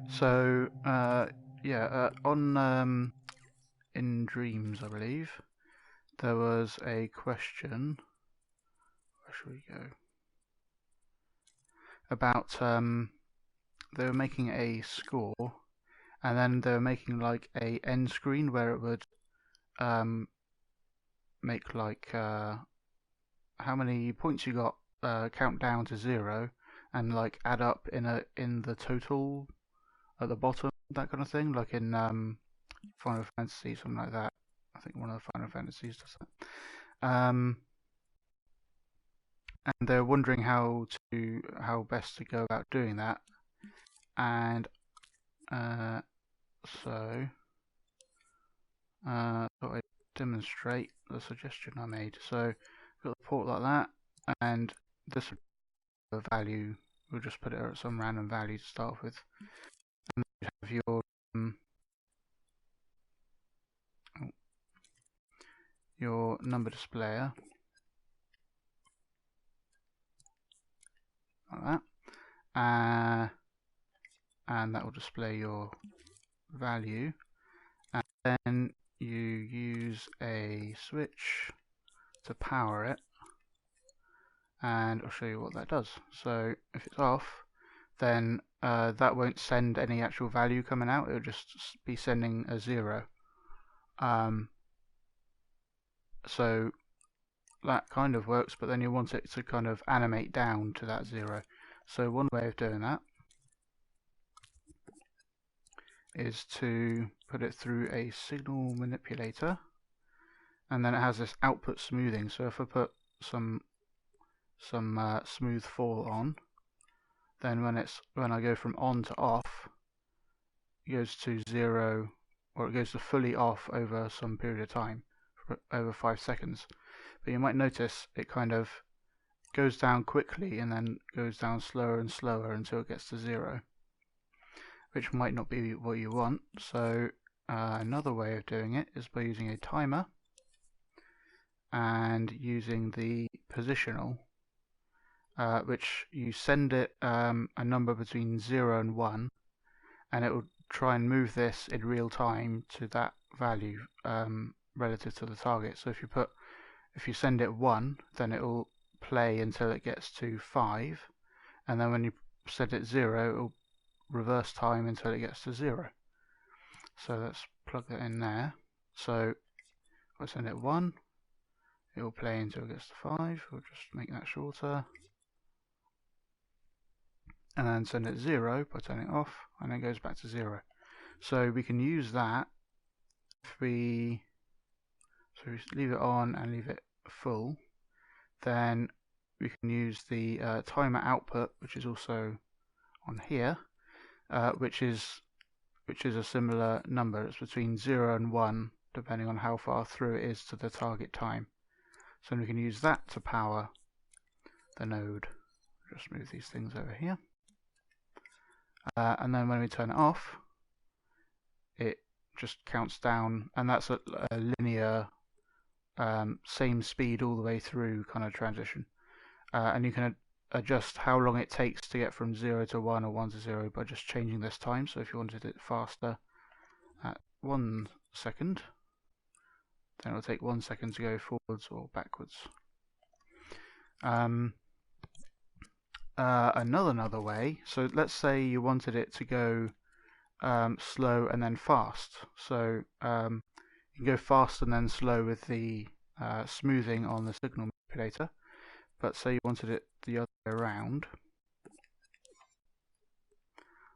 So, on in Dreams, I believe, there was a question. Where should we go? About they were making a score, and then they were making like a end screen where it would make like how many points you got, count down to 0, and like add up in the total at the bottom, that kind of thing, like in Final Fantasy, something like that. I think one of the Final Fantasies does that. And they're wondering how best to go about doing that. And so I thought I'd demonstrate the suggestion I made. So we've got the port like that, and this value, we'll just put it at some random value to start with. And then you have your number displayer like that, and that will display your value. And then you use a switch to power it, and I'll show you what that does. So if it's off, then that won't send any actual value coming out, it'll just be sending a 0. So that kind of works, but then you want it to kind of animate down to that 0. So one way of doing that is to put it through a signal manipulator, and then it has this output smoothing. So if I put some smooth fall on, then when I go from on to off, it goes to 0, or it goes to fully off over some period of time, for over 5 seconds. But you might notice it kind of goes down quickly and then goes down slower and slower until it gets to 0, which might not be what you want. So another way of doing it is by using a timer and using the positional, which you send it a number between 0 and 1, and it will try and move this in real time to that value relative to the target. So if you send it 1, then it will play until it gets to 5, and then when you set it 0, it will reverse time until it gets to 0. So let's plug that in there. So if I send it 1, it will play until it gets to 5. We'll just make that shorter. And then send it 0 by turning it off, and it goes back to 0. So we can use that if we leave it on and leave it full. Then we can use the timer output, which is also on here, which is a similar number. It's between 0 and 1, depending on how far through it is to the target time. So we can use that to power the node. Just move these things over here. And then when we turn it off, it just counts down, and that's a linear, same speed all the way through kind of transition. And you can adjust how long it takes to get from 0 to 1 or 1 to 0 by just changing this time. So if you wanted it faster at 1 second, then it will take 1 second to go forwards or backwards. Another way, so let's say you wanted it to go slow and then fast. So you can go fast and then slow with the smoothing on the signal manipulator. But say you wanted it the other way around.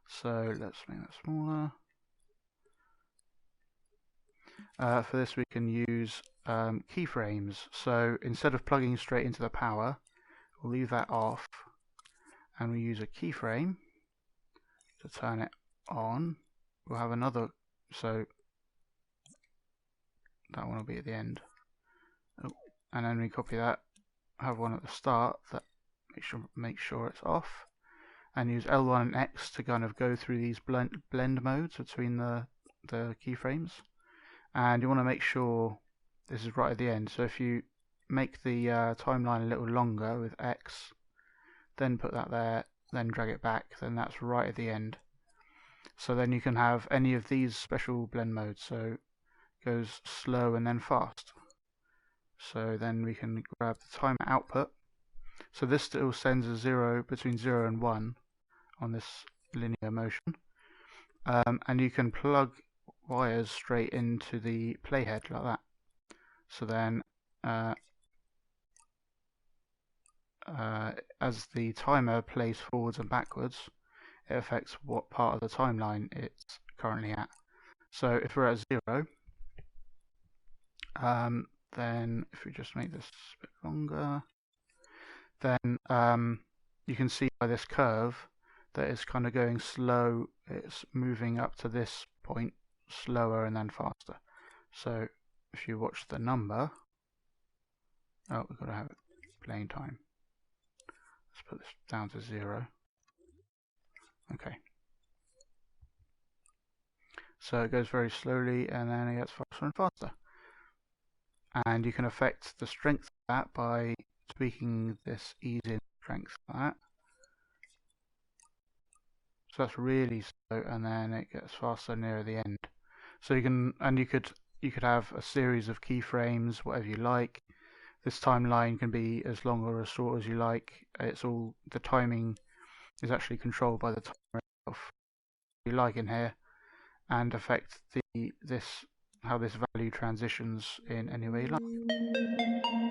So let's make that smaller. For this we can use keyframes. So instead of plugging straight into the power, we'll leave that off, and we use a keyframe to turn it on. We'll have another, so that one will be at the end. Oh, and then we copy that, have one at the start that make sure it's off, and use L1 and X to kind of go through these blend modes between the keyframes. And you want to make sure this is right at the end. So if you make the timeline a little longer with X, then put that there, then drag it back, then that's right at the end. So then you can have any of these special blend modes. So it goes slow and then fast. So then we can grab the timer output. So this still sends a 0 between 0 and 1 on this linear motion. And you can plug wires straight into the playhead like that. So then as the timer plays forwards and backwards, it affects what part of the timeline it's currently at. So if we're at 0, then if we just make this a bit longer, then you can see by this curve that it's kind of going slow. It's moving up to this point slower and then faster. So if you watch the number, oh, we've got to have it playing time. Let's put this down to 0. Okay. So it goes very slowly and then it gets faster and faster. And you can affect the strength of that by tweaking this ease in strength like that. So that's really slow, and then it gets faster near the end. So you could have a series of keyframes, whatever you like. This timeline can be as long or as short as you like. It's all, the timing is actually controlled by the timer itself. You like in here, and affect how this value transitions in any way you like.